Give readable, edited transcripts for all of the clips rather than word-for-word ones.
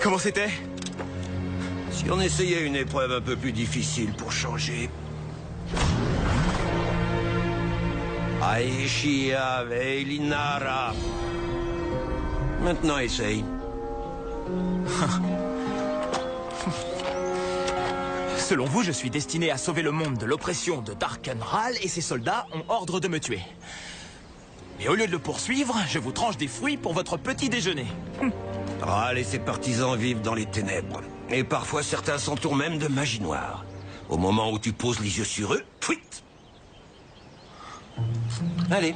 Comment c'était? Si on essayait une épreuve un peu plus difficile pour changer. Aishia Veilinara. Maintenant, essaye. Selon vous, je suis destiné à sauver le monde de l'oppression de Darkenral et ses soldats ont ordre de me tuer. Mais au lieu de le poursuivre, je vous tranche des fruits pour votre petit déjeuner. Ral et ses partisans vivent dans les ténèbres. Et parfois, certains s'entourent même de magie noire. Au moment où tu poses les yeux sur eux, tweet. Allez.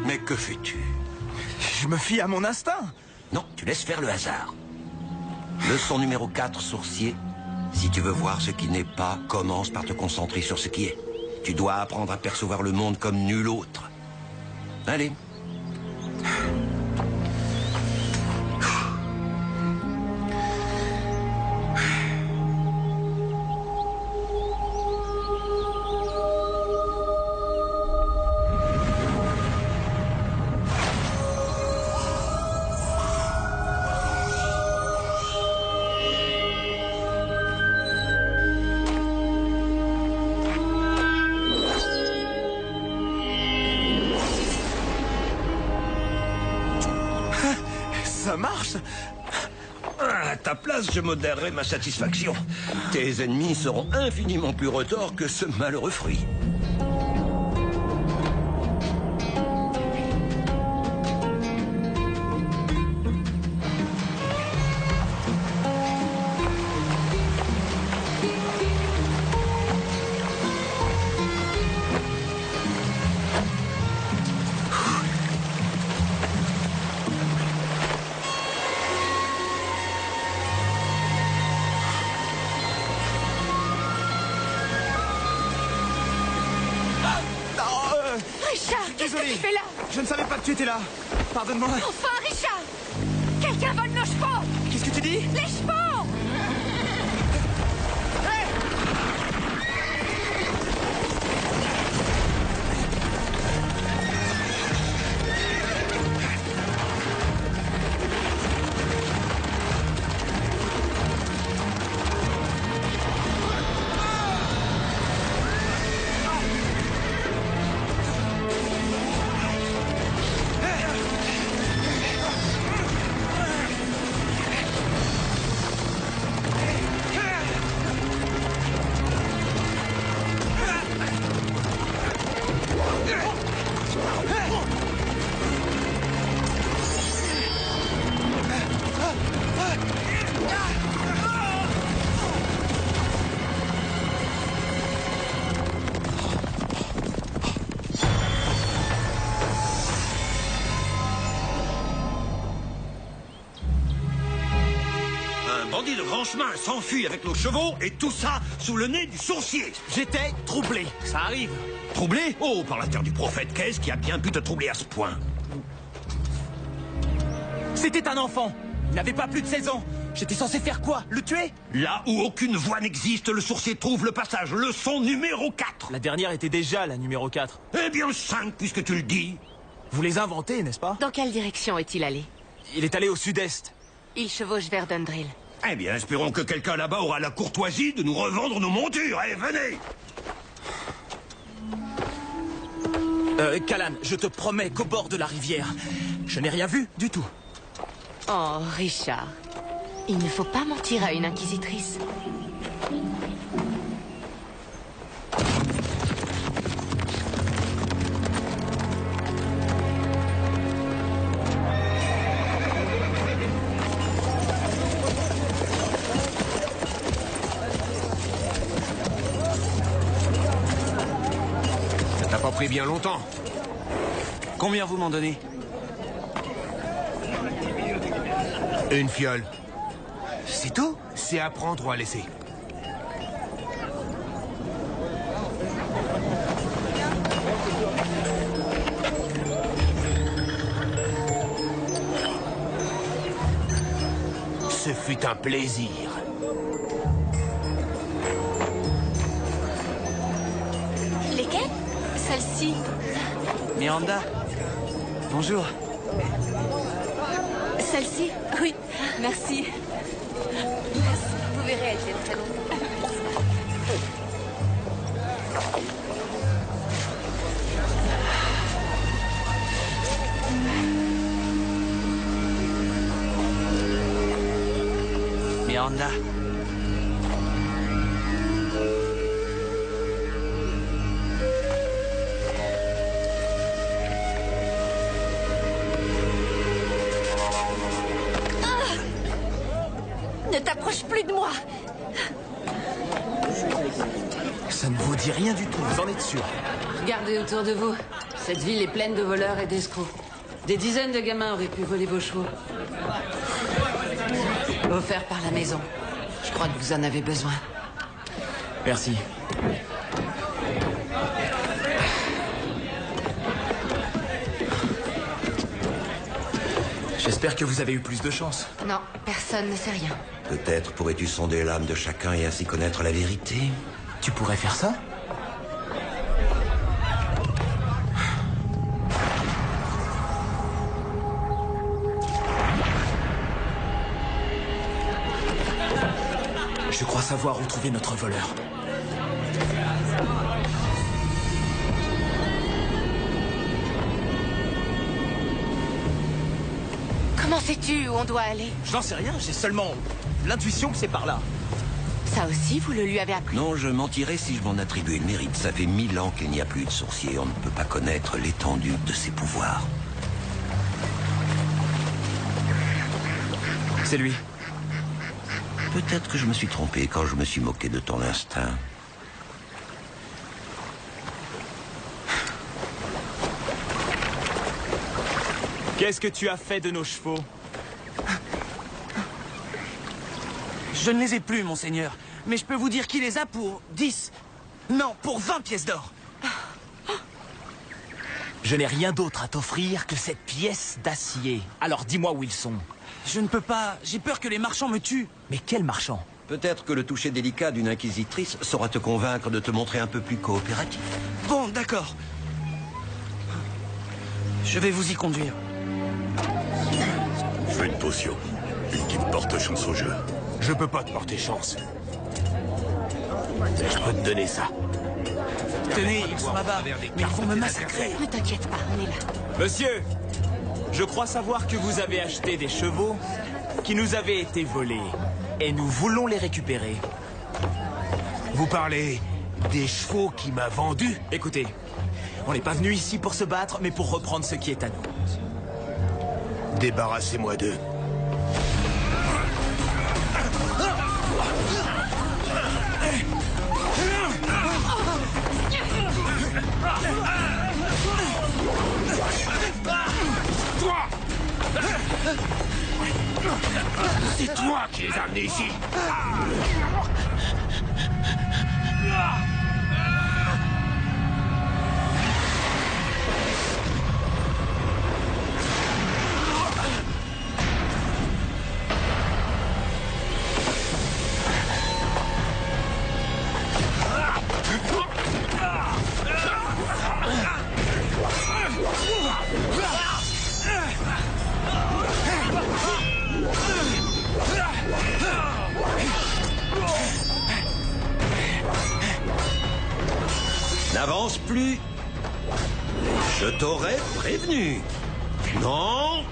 Mais que fais-tu? Je me fie à mon instinct. Non, tu laisses faire le hasard. Leçon numéro 4, sourcier. Si tu veux voir ce qui n'est pas, commence par te concentrer sur ce qui est. Tu dois apprendre à percevoir le monde comme nul autre. Allez. Ça marche. À ta place, je modérerai ma satisfaction. Tes ennemis seront infiniment plus retors que ce malheureux fruit. Richard, qu'est-ce que tu fais là? Je ne savais pas que tu étais là. Pardonne-moi. Enfin, Richard! Quelqu'un vole nos chevaux! Qu'est-ce que tu dis? Les chevaux! Un bandit de grand chemin s'enfuit avec nos chevaux et tout ça sous le nez du sourcier. J'étais troublé. Ça arrive. Troublé? Oh, par la terre du prophète, qu'est-ce qui a bien pu te troubler à ce point? C'était un enfant. Il n'avait pas plus de 16 ans. J'étais censé faire quoi? Le tuer? Là où aucune voie n'existe, le sourcier trouve le passage. Leçon numéro 4. La dernière était déjà la numéro 4. Eh bien 5, puisque tu le dis. Vous les inventez, n'est-ce pas? Dans quelle direction est-il allé? Il est allé au sud-est. Il chevauche vers Dundrill. Eh bien, espérons que quelqu'un là-bas aura la courtoisie de nous revendre nos montures. Eh, venez! Callan, je te promets qu'au bord de la rivière, je n'ai rien vu du tout. Oh, Richard. Il ne faut pas mentir à une inquisitrice. Ça t'a pas pris bien longtemps. Combien vous m'en donnez? Une fiole. C'est tout? C'est à prendre ou à laisser. Ce fut un plaisir. Celle-ci. Miranda. Bonjour. Celle-ci? Oui, merci. Merci. Vous verrez, elle fait très longtemps. Miranda. Ne t'approche plus de moi. Ça ne vous dit rien du tout, vous en êtes sûr? Regardez autour de vous. Cette ville est pleine de voleurs et d'escrocs. Des dizaines de gamins auraient pu voler vos chevaux. Offert par la maison. Je crois que vous en avez besoin. Merci. J'espère que vous avez eu plus de chance. Non, personne ne sait rien. Peut-être pourrais-tu sonder l'âme de chacun et ainsi connaître la vérité. Tu pourrais faire ça? Je crois savoir où trouver notre voleur. Comment sais-tu où on doit aller? J'en sais rien, j'ai seulement l'intuition que c'est par là. Ça aussi, vous le lui avez appris? Non, je mentirais si je m'en attribuais le mérite. Ça fait 1000 ans qu'il n'y a plus de sorcier. On ne peut pas connaître l'étendue de ses pouvoirs. C'est lui. Peut-être que je me suis trompé quand je me suis moqué de ton instinct. Qu'est-ce que tu as fait de nos chevaux? Je ne les ai plus, monseigneur. Mais je peux vous dire qu'il les a pour 10. Non, pour 20 pièces d'or. Je n'ai rien d'autre à t'offrir que cette pièce d'acier. Alors dis-moi où ils sont. Je ne peux pas. J'ai peur que les marchands me tuent. Mais quel marchand? Peut-être que le toucher délicat d'une inquisitrice saura te convaincre de te montrer un peu plus coopératif. Bon, d'accord. Je vais vous y conduire. Je veux une potion. Une qui me porte chance au jeu. Je peux pas te porter chance. Mais je peux te donner ça. Tenez, ils sont là-bas. Mais ils vont me massacrer. Ne t'inquiète pas, on est là. Monsieur, je crois savoir que vous avez acheté des chevaux qui nous avaient été volés. Et nous voulons les récupérer. Vous parlez des chevaux qui m'a vendu? Écoutez, on n'est pas venu ici pour se battre, mais pour reprendre ce qui est à nous. Débarrassez-moi d'eux. Toi! C'est toi qui les as amenés ici! N'avance plus. Je t'aurais prévenu. Non.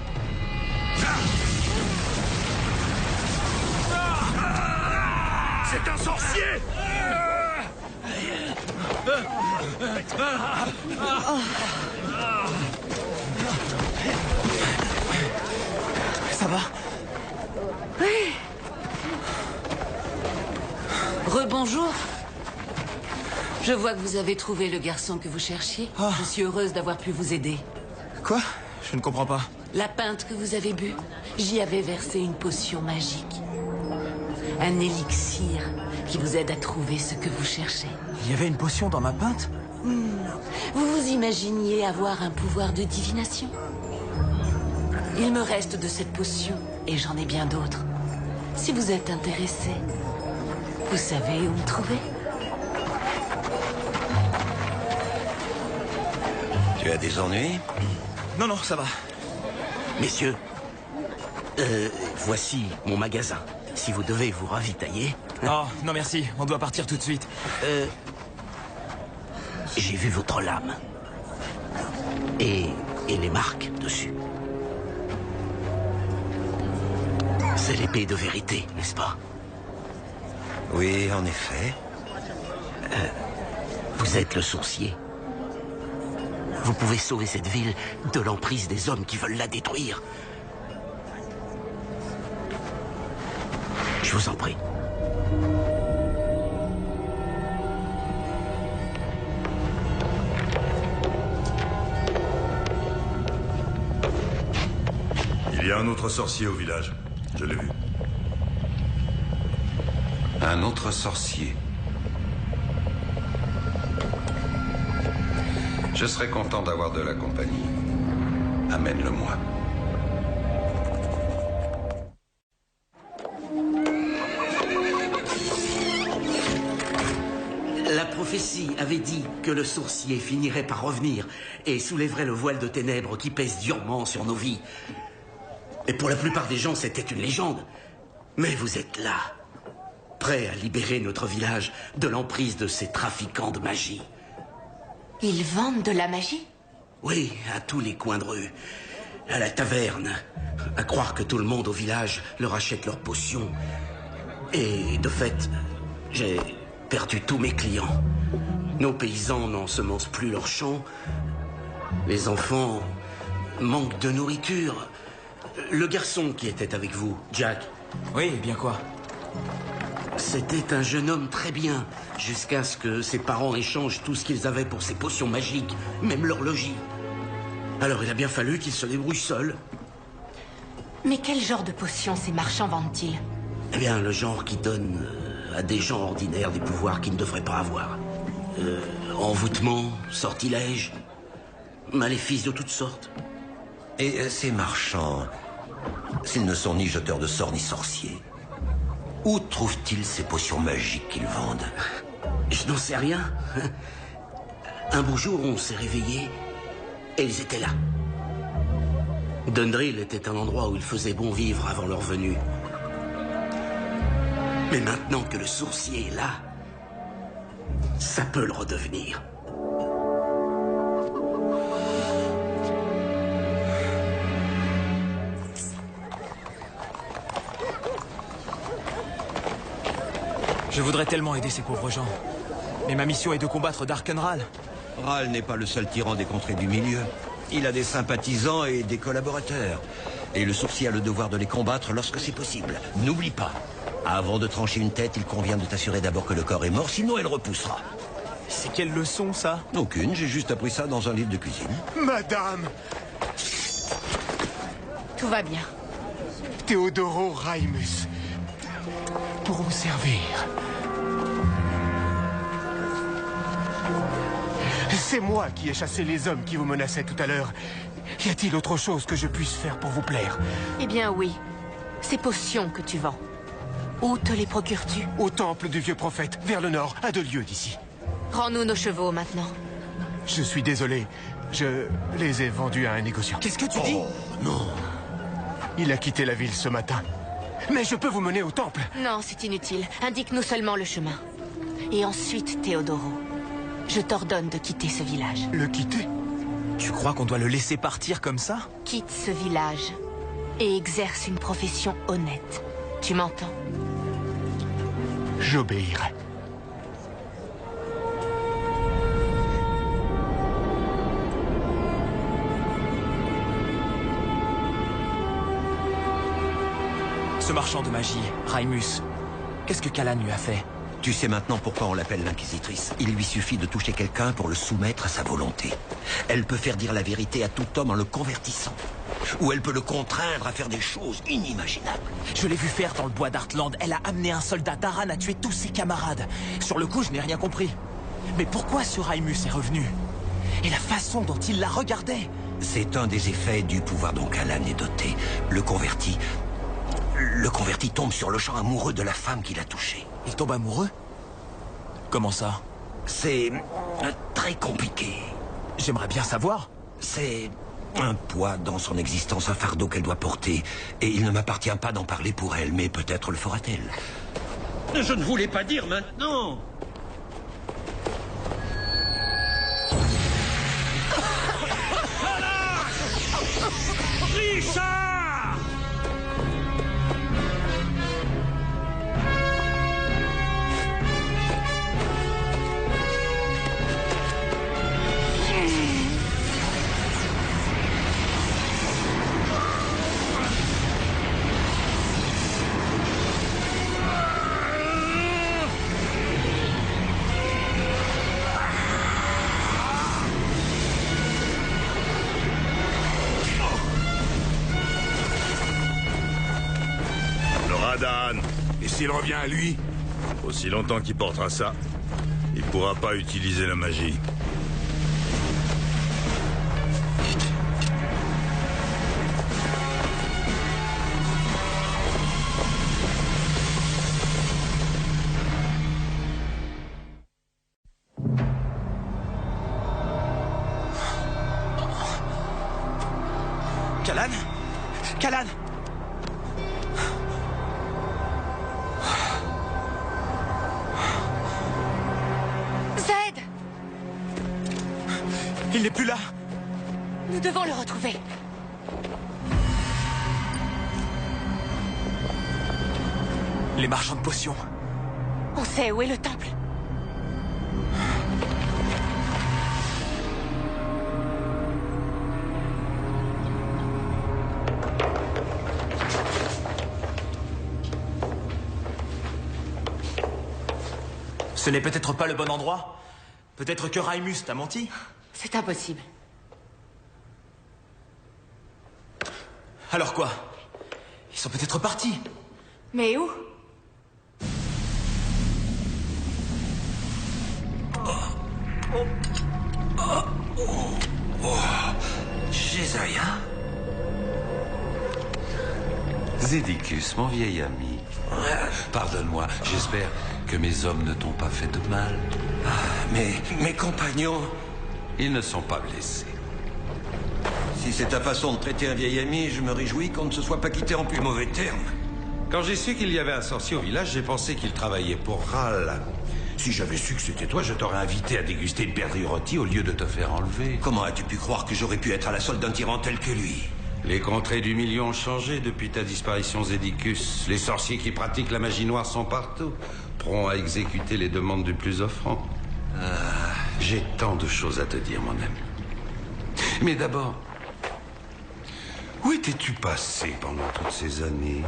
C'est un sorcier! Ça va? Rebonjour. Je vois que vous avez trouvé le garçon que vous cherchiez. Je suis heureuse d'avoir pu vous aider. Quoi? Je ne comprends pas. La pinte que vous avez bu, j'y avais versé une potion magique. Un élixir qui vous aide à trouver ce que vous cherchez. Il y avait une potion dans ma pinte? Vous vous imaginiez avoir un pouvoir de divination? Il me reste de cette potion, et j'en ai bien d'autres. Si vous êtes intéressé, vous savez où me trouver? Tu as des ennuis? Non, non, ça va. Messieurs, voici mon magasin. Si vous devez vous ravitailler... Oh, non merci, on doit partir tout de suite. J'ai vu votre lame. Et les marques dessus. C'est l'épée de vérité, n'est-ce pas? Oui, en effet. Vous êtes le sourcier. Vous pouvez sauver cette ville de l'emprise des hommes qui veulent la détruire. Je vous en prie. Il y a un autre sorcier au village. Je l'ai vu. Un autre sorcier. Je serais content d'avoir de la compagnie. Amène-le-moi. La prophétie avait dit que le sourcier finirait par revenir et soulèverait le voile de ténèbres qui pèse durement sur nos vies. Et pour la plupart des gens, c'était une légende. Mais vous êtes là, prêts à libérer notre village de l'emprise de ces trafiquants de magie. Ils vendent de la magie? Oui, à tous les coins de rue, à la taverne, à croire que tout le monde au village leur achète leurs potions. Et de fait, j'ai perdu tous mes clients. Nos paysans n'ensemencent plus leurs champs. Les enfants manquent de nourriture. Le garçon qui était avec vous, Jack. Oui, bien quoi? C'était un jeune homme très bien, jusqu'à ce que ses parents échangent tout ce qu'ils avaient pour ces potions magiques, même leur logis. Alors il a bien fallu qu'il se débrouille seul. Mais quel genre de potions ces marchands vendent-ils? Eh bien, le genre qui donne à des gens ordinaires des pouvoirs qu'ils ne devraient pas avoir. Envoûtement, sortilège, maléfices de toutes sortes. Et ces marchands, s'ils ne sont ni jeteurs de sorts ni sorciers, où trouvent-ils ces potions magiques qu'ils vendent? Je n'en sais rien. Un beau jour, on s'est réveillé et ils étaient là. Dundrill était un endroit où il faisait bon vivre avant leur venue. Mais maintenant que le sourcier est là, ça peut le redevenir. Je voudrais tellement aider ces pauvres gens. Mais ma mission est de combattre Darkenral. Ral n'est pas le seul tyran des contrées du milieu. Il a des sympathisants et des collaborateurs. Et le sourcier a le devoir de les combattre lorsque c'est possible. N'oublie pas, avant de trancher une tête, il convient de t'assurer d'abord que le corps est mort, sinon elle repoussera. C'est quelle leçon, ça? Aucune, j'ai juste appris ça dans un livre de cuisine. Madame Tout va bien. Théodoro Raimus, pour vous servir. C'est moi qui ai chassé les hommes qui vous menaçaient tout à l'heure. Y a-t-il autre chose que je puisse faire pour vous plaire? Eh bien oui. Ces potions que tu vends. Où te les procures-tu? Au temple du vieux prophète, vers le nord, à 2 lieues d'ici. Rends-nous nos chevaux maintenant. Je suis désolé, je les ai vendus à un négociant. Qu'est-ce que tu dis? Non. Il a quitté la ville ce matin. Mais je peux vous mener au temple. Non, c'est inutile. Indique-nous seulement le chemin. Et ensuite, Théodoro, je t'ordonne de quitter ce village. Le quitter? Tu crois qu'on doit le laisser partir comme ça? Quitte ce village et exerce une profession honnête. Tu m'entends? J'obéirai. Ce marchand de magie, Raimus, qu'est-ce que Callan lui a fait? Tu sais maintenant pourquoi on l'appelle l'inquisitrice. Il lui suffit de toucher quelqu'un pour le soumettre à sa volonté. Elle peut faire dire la vérité à tout homme en le convertissant. Ou elle peut le contraindre à faire des choses inimaginables. Je l'ai vu faire dans le bois d'Artland. Elle a amené un soldat d'Aran à tuer tous ses camarades. Sur le coup, je n'ai rien compris. Mais pourquoi ce Raimus est revenu? Et la façon dont il la regardait? C'est un des effets du pouvoir dont Callan est doté. Le converti tombe sur le champ amoureux de la femme qu'il a touchée. Il tombe amoureux? Comment ça? C'est très compliqué. J'aimerais bien savoir. C'est un poids dans son existence, un fardeau qu'elle doit porter. Et il ne m'appartient pas d'en parler pour elle, mais peut-être le fera-t-elle. Je ne voulais pas dire maintenant. Richard! Radan. Et s'il revient à lui? Aussi longtemps qu'il portera ça, il pourra pas utiliser la magie. Callan? Callan? Zed! Il n'est plus là. Nous devons le retrouver. Les marchands de potions. On sait où est le temple. Ce n'est peut-être pas le bon endroit. Peut-être que Raimus t'a menti. C'est impossible. Alors quoi? Ils sont peut-être partis. Mais où? Jésaïa? Zedicus, mon vieil ami. Pardonne-moi, j'espère que mes hommes ne t'ont pas fait de mal. Mais mes compagnons... Ils ne sont pas blessés. Si c'est ta façon de traiter un vieil ami, je me réjouis qu'on ne se soit pas quitté en plus mauvais termes. Quand j'ai su qu'il y avait un sorcier au village, j'ai pensé qu'il travaillait pour Ral. Si j'avais su que c'était toi, je t'aurais invité à déguster une perdrix rôtie au lieu de te faire enlever. Comment as-tu pu croire que j'aurais pu être à la solde d'un tyran tel que lui? Les contrées du milieu ont changé depuis ta disparition, Zedicus. Les sorciers qui pratiquent la magie noire sont partout, prompts à exécuter les demandes du plus offrant. J'ai tant de choses à te dire, mon ami. Mais d'abord, où étais-tu passé pendant toutes ces années?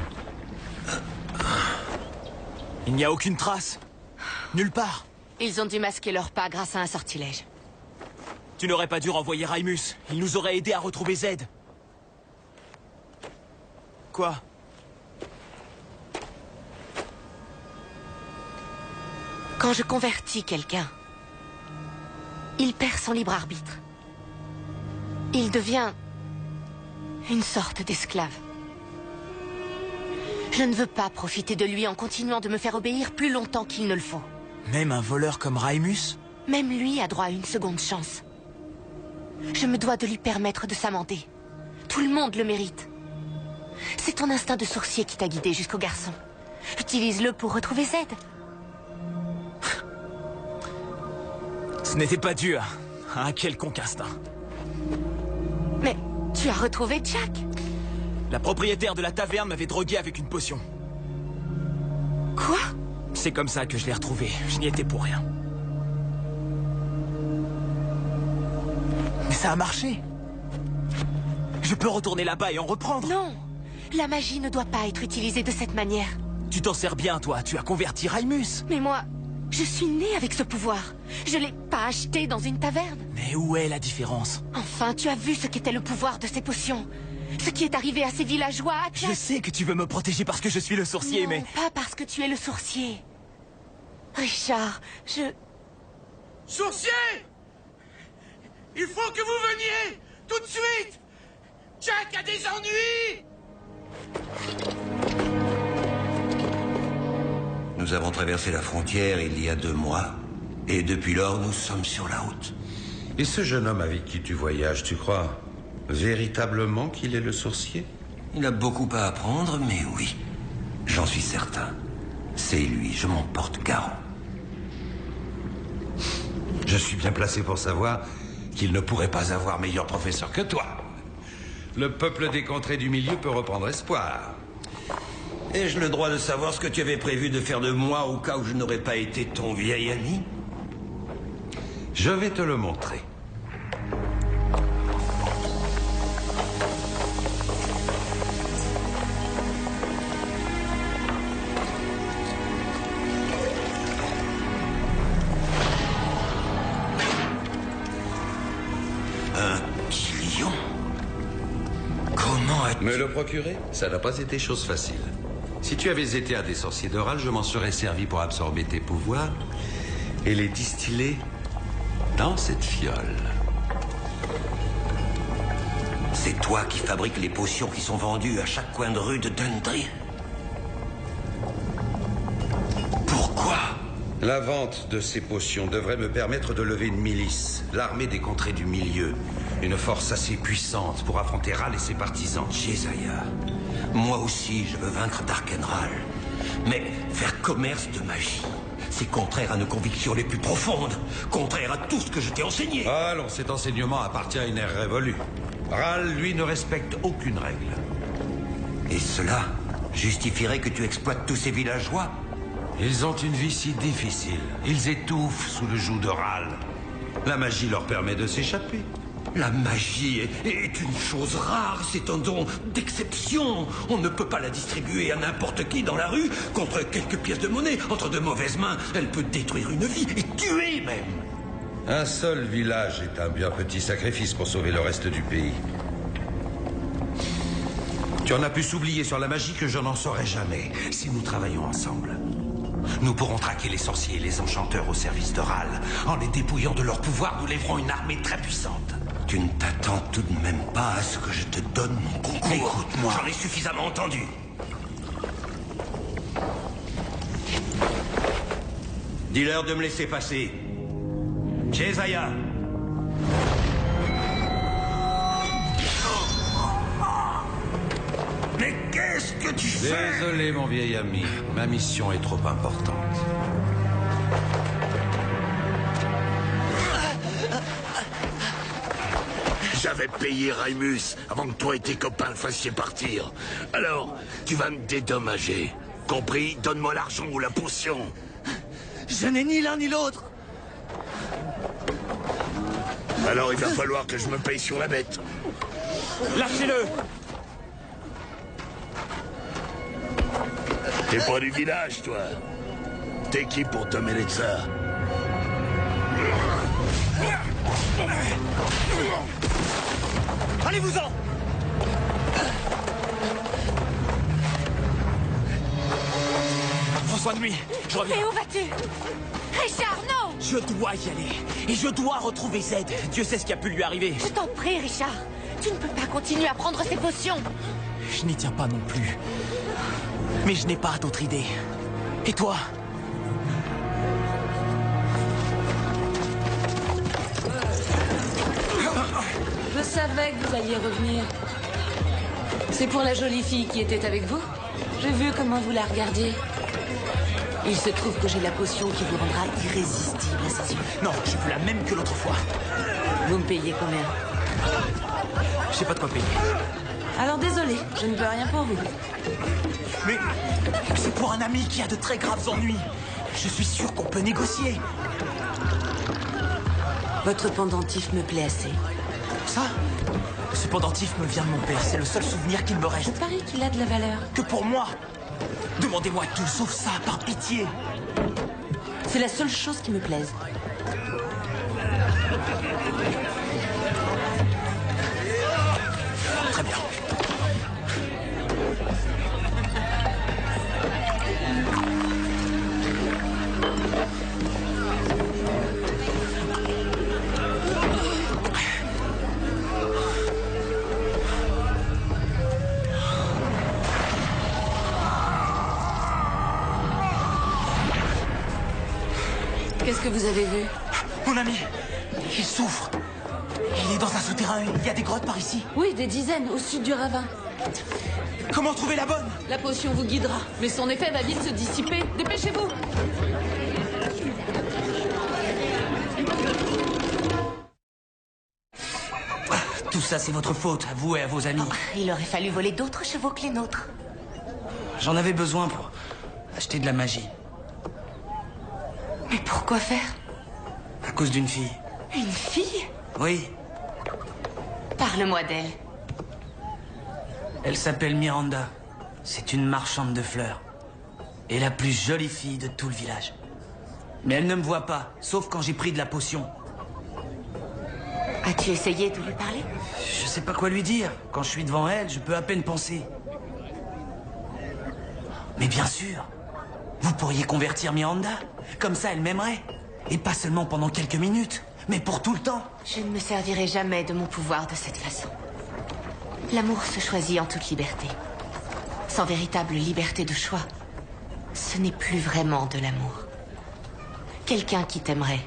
Il n'y a aucune trace. Nulle part. Ils ont dû masquer leur pas grâce à un sortilège. Tu n'aurais pas dû renvoyer Raimus. Il nous aurait aidé à retrouver Zed. Quoi? Quand je convertis quelqu'un, il perd son libre arbitre. Il devient une sorte d'esclave. Je ne veux pas profiter de lui en continuant de me faire obéir plus longtemps qu'il ne le faut. Même un voleur comme Raimus? Même lui a droit à une seconde chance. Je me dois de lui permettre de s'amender. Tout le monde le mérite. C'est ton instinct de sorcier qui t'a guidé jusqu'au garçon. Utilise-le pour retrouver Zed. Ce n'était pas dû à un quelconque instinct. Mais tu as retrouvé Jack. La propriétaire de la taverne m'avait drogué avec une potion. Quoi? C'est comme ça que je l'ai retrouvé. Je n'y étais pour rien. Mais ça a marché. Je peux retourner là-bas et en reprendre. Non. La magie ne doit pas être utilisée de cette manière. Tu t'en sers bien, toi. Tu as converti Raimus. Mais moi, je suis née avec ce pouvoir. Je l'ai pas acheté dans une taverne. Mais où est la différence? Enfin, tu as vu ce qu'était le pouvoir de ces potions. Ce qui est arrivé à ces villageois, à Jack. Je sais que tu veux me protéger parce que je suis le sorcier, Non, mais... pas parce que tu es le sorcier. Richard, Sorcier! Il faut que vous veniez! Tout de suite! Jack a des ennuis! Nous avons traversé la frontière il y a 2 mois, et depuis lors, nous sommes sur la route. Et ce jeune homme avec qui tu voyages, tu crois véritablement qu'il est le sourcier? Il a beaucoup à apprendre, mais oui. J'en suis certain. C'est lui, je m'en porte garant. Je suis bien placé pour savoir qu'il ne pourrait pas avoir meilleur professeur que toi. Le peuple des contrées du milieu peut reprendre espoir. Ai-je le droit de savoir ce que tu avais prévu de faire de moi au cas où je n'aurais pas été ton vieil ami? Je vais te le montrer. Me le procurer, ça n'a pas été chose facile. Si tu avais été un des sorciers d'Oral, je m'en serais servi pour absorber tes pouvoirs et les distiller dans cette fiole. C'est toi qui fabriques les potions qui sont vendues à chaque coin de rue de Dundry. Pourquoi? La vente de ces potions devrait me permettre de lever une milice, l'armée des contrées du milieu. Une force assez puissante pour affronter Ral et ses partisans. Jezaya, moi aussi je veux vaincre Darkenral. Mais faire commerce de magie, c'est contraire à nos convictions les plus profondes. Contraire à tout ce que je t'ai enseigné. Allons, cet enseignement appartient à une ère révolue. Ral, lui, ne respecte aucune règle. Et cela justifierait que tu exploites tous ces villageois? Ils ont une vie si difficile. Ils étouffent sous le joug de Ral. La magie leur permet de s'échapper. La magie est une chose rare, c'est un don d'exception. On ne peut pas la distribuer à n'importe qui dans la rue contre quelques pièces de monnaie. Entre de mauvaises mains, elle peut détruire une vie et tuer même. Un seul village est un bien petit sacrifice pour sauver le reste du pays. Tu en as pu s'oublier sur la magie que je n'en saurai jamais si nous travaillons ensemble. Nous pourrons traquer les sorciers et les enchanteurs au service de Ral. En les dépouillant de leur pouvoir, nous lèverons une armée très puissante. Tu ne t'attends tout de même pas à ce que je te donne mon concours. Écoute-moi. J'en ai suffisamment entendu. Dis-leur de me laisser passer. Jezaya. Mais qu'est-ce que tu fais? Désolé, mon vieil ami. Ma mission est trop importante. J'avais payé Raimus avant que toi et tes copains le fassiez partir. Alors, tu vas me dédommager. Compris? Donne-moi l'argent ou la potion. Je n'ai ni l'un ni l'autre. Alors il va falloir que je me paye sur la bête. Lâchez-le. T'es pas du village, toi. T'es qui pour te mêler de ça? Allez-vous-en! Prends soin de lui, je reviens. Et où vas-tu? Richard, non! Je dois y aller. Et je dois retrouver Z. Dieu sait ce qui a pu lui arriver. Je t'en prie, Richard. Tu ne peux pas continuer à prendre ces potions. Je n'y tiens pas non plus. Mais je n'ai pas d'autre idée. Et toi? Je savais que vous alliez revenir. C'est pour la jolie fille qui était avec vous? J'ai vu comment vous la regardiez. Il se trouve que j'ai la potion qui vous rendra irrésistible à ses yeux. Non, je veux la même que l'autre fois. Vous me payez combien? Je sais pas de quoi payer. Alors désolé, je ne peux rien pour vous. Mais c'est pour un ami qui a de très graves ennuis. Je suis sûr qu'on peut négocier. Votre pendentif me plaît assez. Ça? Ce pendentif me vient de mon père. C'est le seul souvenir qu'il me Je reste. parie qu'il a de la valeur. Que pour moi. Demandez-moi tout sauf ça, par pitié. C'est la seule chose qui me plaise. Très bien. Qu'est-ce que vous avez vu? Mon ami, Il souffre. Il est dans un souterrain. Il y a des grottes par ici. Oui, des dizaines, au sud du ravin. Comment trouver la bonne? La potion vous guidera, mais son effet va vite se dissiper. Dépêchez-vous. Tout ça, c'est votre faute, à vous et à vos amis. Oh, il aurait fallu voler d'autres chevaux que les nôtres. J'en avais besoin pour acheter de la magie. Mais pourquoi faire? À cause d'une fille. Une fille? Oui, Parle-moi d'elle. elle s'appelle Miranda. C'est une marchande de fleurs. Et la plus jolie fille de tout le village. Mais elle ne me voit pas, sauf quand j'ai pris de la potion. As-tu essayé de lui parler? Je sais pas quoi lui dire. Quand je suis devant elle, je peux à peine penser. Mais bien sûr, vous pourriez convertir Miranda. Comme ça, elle m'aimerait. Et pas seulement pendant quelques minutes, mais pour tout le temps. Je ne me servirai jamais de mon pouvoir de cette façon. L'amour se choisit en toute liberté. Sans véritable liberté de choix, ce n'est plus vraiment de l'amour. Quelqu'un qui t'aimerait,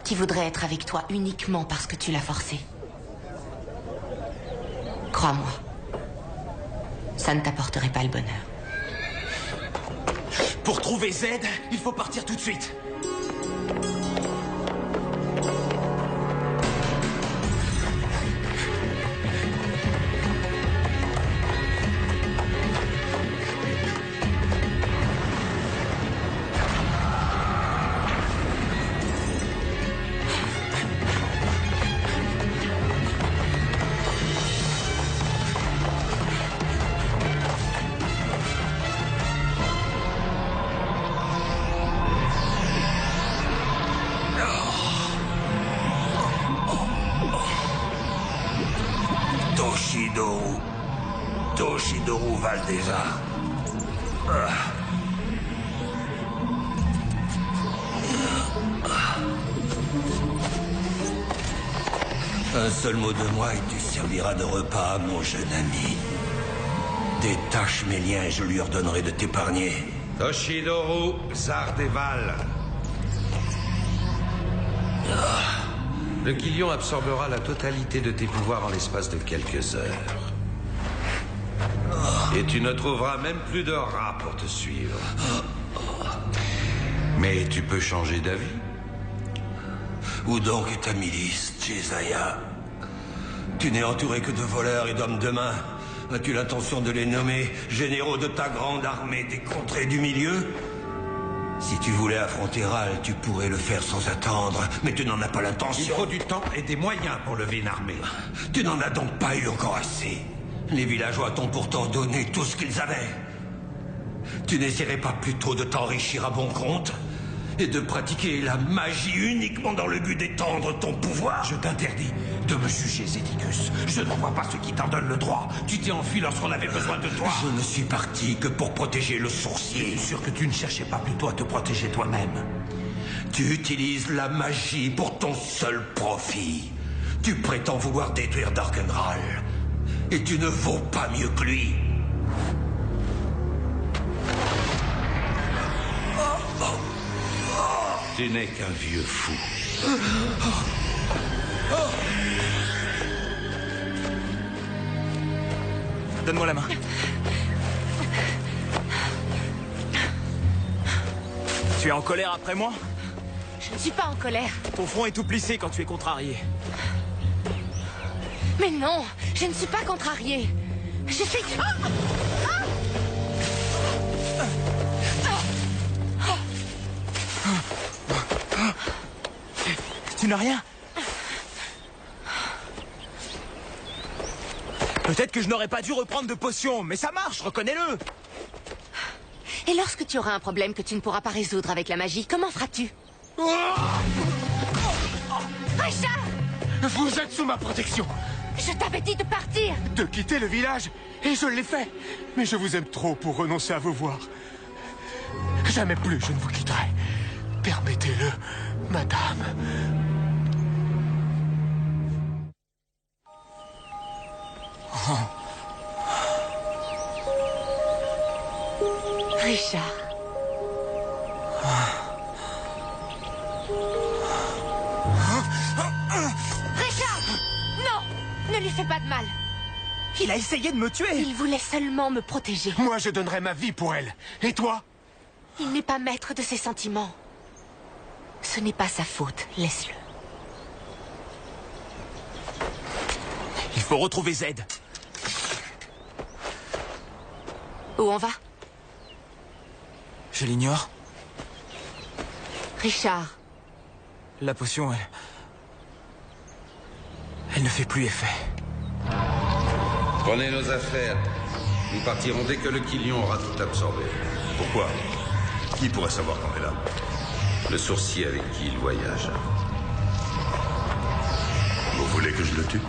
qui voudrait être avec toi uniquement parce que tu l'as forcé. Crois-moi, ça ne t'apporterait pas le bonheur. Pour trouver Z, il faut partir tout de suite. Toshidoru Valdezar. Un seul mot de moi et tu serviras de repas à mon jeune ami. Détache mes liens et je lui ordonnerai de t'épargner. Toshidoru Zardeval. Le Quillion absorbera la totalité de tes pouvoirs en l'espace de quelques heures. Et tu ne trouveras même plus de rats pour te suivre. Mais tu peux changer d'avis. Où donc est ta milice, Jezaya? Tu n'es entouré que de voleurs et d'hommes de main. As-tu l'intention de les nommer généraux de ta grande armée des contrées du milieu? Si tu voulais affronter Ral, tu pourrais le faire sans attendre, mais tu n'en as pas l'intention. Il faut du temps et des moyens pour lever une armée. Tu n'en as donc pas eu encore assez. Les villageois t'ont pourtant donné tout ce qu'ils avaient. Tu n'essaierais pas plutôt de t'enrichir à bon compte et de pratiquer la magie uniquement dans le but d'étendre ton pouvoir? Je t'interdis de me juger, Zedicus. Je ne vois pas ce qui t'en donne le droit. Tu t'es enfui lorsqu'on avait besoin de toi. Je ne suis parti que pour protéger le sourcier. Je suis sûr que tu ne cherchais pas plutôt à te protéger toi-même. Tu utilises la magie pour ton seul profit. Tu prétends vouloir détruire Darkenral. Et tu ne vaux pas mieux que lui. Tu n'es qu'un vieux fou. Donne-moi la main. Tu es en colère après moi? Je ne suis pas en colère. Ton front est tout plissé quand tu es contrarié. Mais non, je ne suis pas contrariée. Je suis... Tu n'as rien? Peut-être que je n'aurais pas dû reprendre de potion, mais ça marche, reconnais-le. Et lorsque tu auras un problème que tu ne pourras pas résoudre avec la magie, comment feras-tu? Richard! Vous êtes sous ma protection. Je t'avais dit de partir! De quitter le village, et je l'ai fait. Mais je vous aime trop pour renoncer à vous voir. Jamais plus je ne vous quitterai. Permettez-le, madame. Richard. Ne lui fais pas de mal. Il a essayé de me tuer. Il voulait seulement me protéger. Moi, je donnerais ma vie pour elle. Et toi? Il n'est pas maître de ses sentiments. Ce n'est pas sa faute, laisse-le. Il faut retrouver Z. Où on va? Je l'ignore. Richard. La potion, elle ne fait plus effet. Prenez nos affaires. Nous partirons dès que le Quillion aura tout absorbé. Pourquoi? Qui pourrait savoir qu'on est là? Le sourcier avec qui il voyage. Vous voulez que je le tue?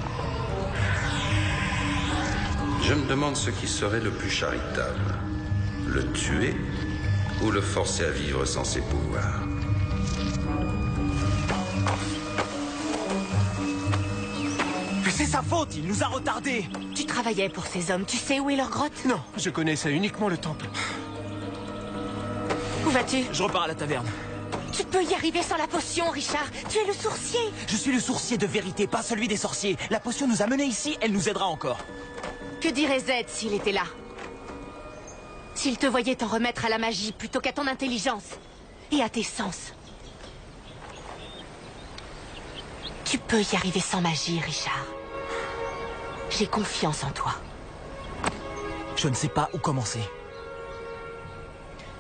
Je me demande ce qui serait le plus charitable. Le tuer ou le forcer à vivre sans ses pouvoirs. Mais c'est sa faute, il nous a retardés. Tu travaillais pour ces hommes, tu sais où est leur grotte? Non, je connaissais uniquement le temple. Où vas-tu? Je repars à la taverne. Tu peux y arriver sans la potion, Richard. Tu es le sourcier. Je suis le sourcier de vérité, pas celui des sorciers. La potion nous a menés ici, elle nous aidera encore. Que dirait Z s'il était là? S'il te voyait t'en remettre à la magie plutôt qu'à ton intelligence et à tes sens. Tu peux y arriver sans magie, Richard. J'ai confiance en toi. Je ne sais pas où commencer.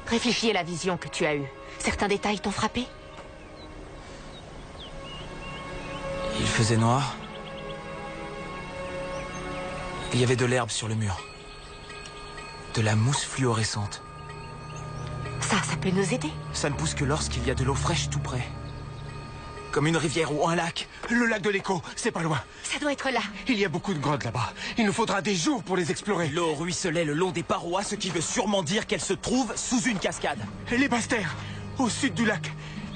Réfléchis à la vision que tu as eue. Certains détails t'ont frappé? Il faisait noir. Il y avait de l'herbe sur le mur. De la mousse fluorescente. Ça peut nous aider. Ça ne pousse que lorsqu'il y a de l'eau fraîche tout près. Comme une rivière ou un lac. Le lac de l'écho, c'est pas loin. Ça doit être là. Il y a beaucoup de grottes là-bas. Il nous faudra des jours pour les explorer. L'eau ruisselait le long des parois, ce qui veut sûrement dire qu'elle se trouve sous une cascade. Et les basses-terres, au sud du lac.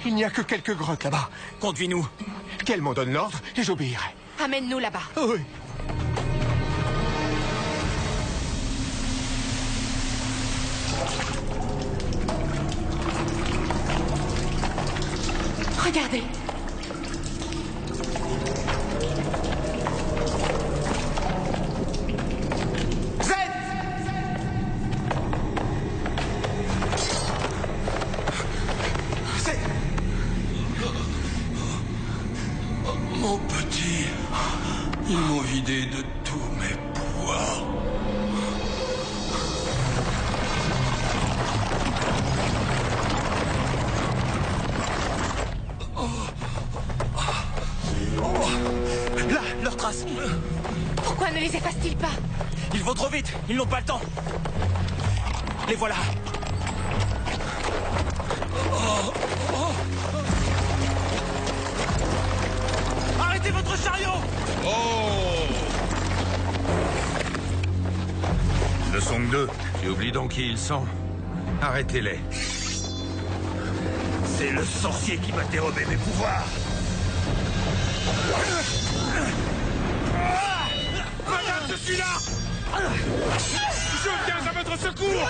Il n'y a que quelques grottes là-bas. Conduis-nous. Qu'elle m'en donne l'ordre et j'obéirai. Amène-nous là-bas. Oh oui. Regardez. Mon petit, ils m'ont vidé de tous mes pouvoirs. Là, leurs traces. Pourquoi ne les efface-t-il pas? Ils vont trop vite, ils n'ont pas le temps. Les voilà. Arrêtez votre chariot! Oh! Ne sont que deux. Tu oublies donc qui ils sont? Arrêtez-les. C'est le sorcier qui m'a dérobé mes pouvoirs. Madame, je suis là! Je viens à votre secours!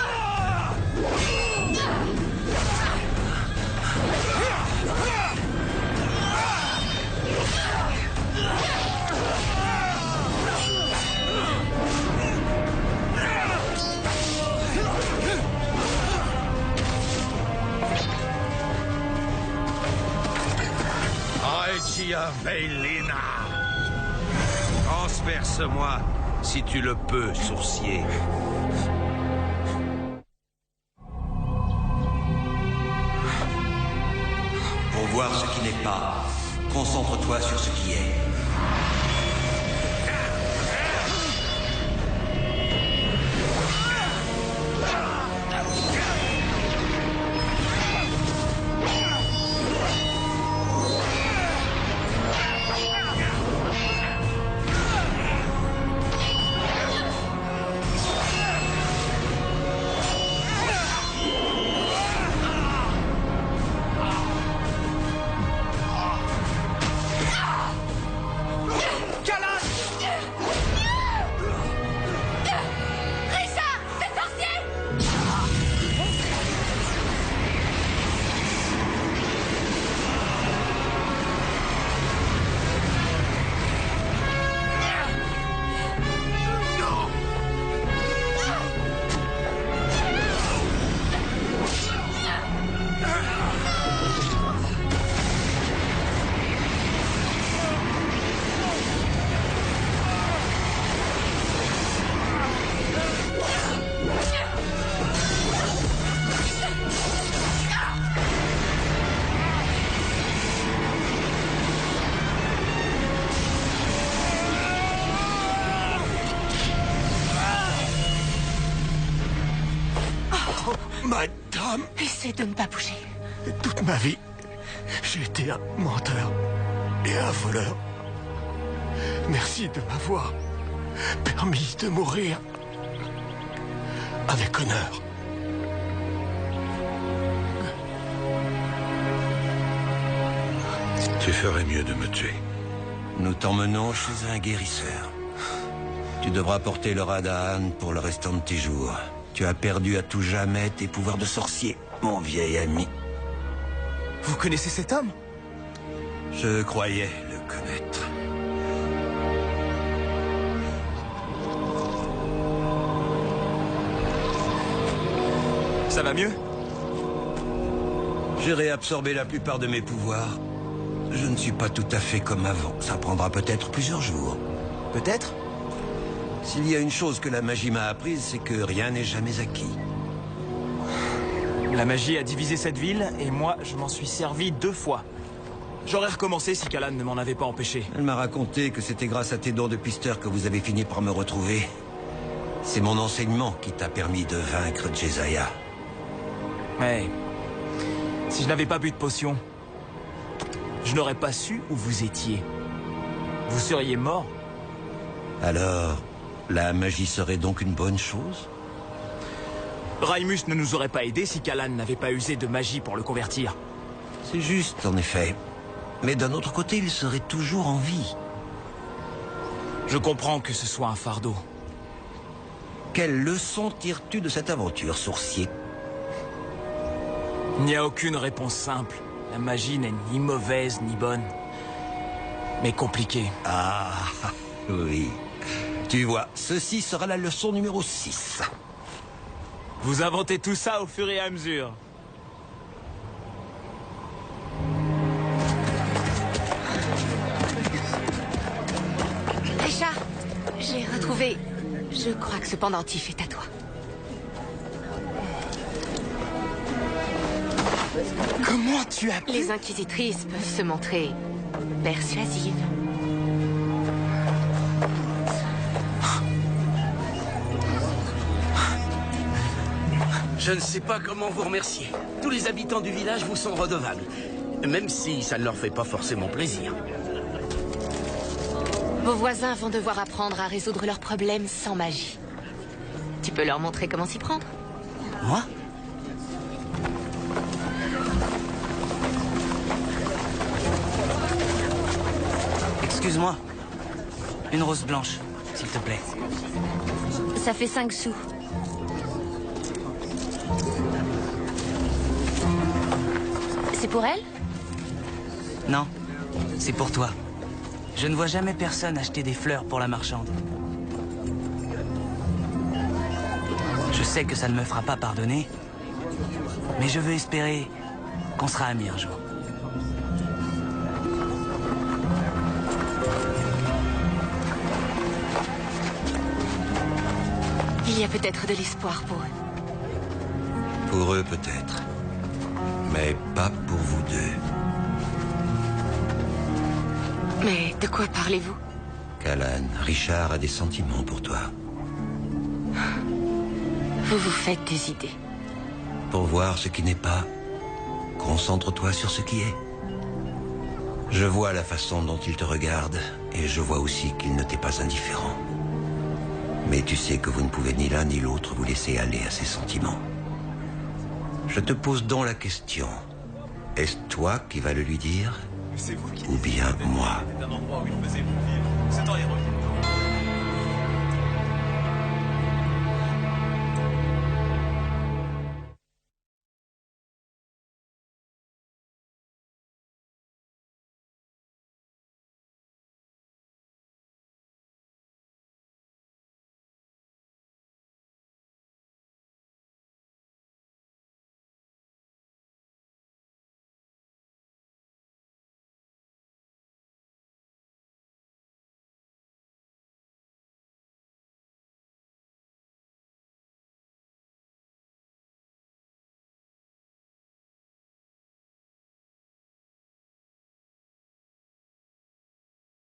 Aetia Veilina. Transperce-moi, si tu le peux, sourcier. Pour voir ce qui n'est pas, concentre-toi sur ce qui est. Aram. Essaie de ne pas bouger. Toute ma vie, j'ai été un menteur et un voleur. Merci de m'avoir permis de mourir avec honneur. Tu ferais mieux de me tuer. Nous t'emmenons chez un guérisseur. Tu devras porter le Radaan pour le restant de tes jours. Tu as perdu à tout jamais tes pouvoirs de sorcier, mon vieil ami. Vous connaissez cet homme? Je croyais le connaître. Ça va mieux? J'ai réabsorbé la plupart de mes pouvoirs. Je ne suis pas tout à fait comme avant. Ça prendra peut-être plusieurs jours. Peut-être? S'il y a une chose que la magie m'a apprise, c'est que rien n'est jamais acquis. La magie a divisé cette ville, et moi, je m'en suis servi 2 fois. J'aurais recommencé si Callan ne m'en avait pas empêché. Elle m'a raconté que c'était grâce à tes dons de pisteur que vous avez fini par me retrouver. C'est mon enseignement qui t'a permis de vaincre Jezaya. Ouais. Si je n'avais pas bu de potion, je n'aurais pas su où vous étiez. Vous seriez mort. Alors, la magie serait donc une bonne chose? Raimus ne nous aurait pas aidés si Callan n'avait pas usé de magie pour le convertir. C'est juste, en effet. Mais d'un autre côté, il serait toujours en vie. Je comprends que ce soit un fardeau. Quelle leçon tires-tu de cette aventure, sorcier? Il n'y a aucune réponse simple. La magie n'est ni mauvaise ni bonne, mais compliquée. Ah, oui. Tu vois, ceci sera la leçon numéro 6. Vous inventez tout ça au fur et à mesure. Richard, j'ai retrouvé... Je crois que ce pendentif est à toi. Comment tu as pu... Les inquisitrices peuvent se montrer persuasives. Je ne sais pas comment vous remercier. Tous les habitants du village vous sont redevables. Même si ça ne leur fait pas forcément plaisir. Vos voisins vont devoir apprendre à résoudre leurs problèmes sans magie. Tu peux leur montrer comment s'y prendre? Moi? Excuse-moi. Une rose blanche, s'il te plaît. Ça fait 5 sous. C'est pour elle? Non, c'est pour toi. Je ne vois jamais personne acheter des fleurs pour la marchande. Je sais que ça ne me fera pas pardonner, mais je veux espérer qu'on sera amis un jour. Il y a peut-être de l'espoir pour eux. Pour eux, peut-être. Mais pas pour vous deux. Mais de quoi parlez-vous? Callan, Richard a des sentiments pour toi. Vous vous faites des idées. Pour voir ce qui n'est pas, concentre-toi sur ce qui est. Je vois la façon dont il te regarde, et je vois aussi qu'il ne t'est pas indifférent. Mais tu sais que vous ne pouvez ni l'un ni l'autre vous laisser aller à ses sentiments. Je te pose donc la question. Est-ce toi qui vas le lui dire? Ou bien moi? C'est un endroit où il faisait vivre.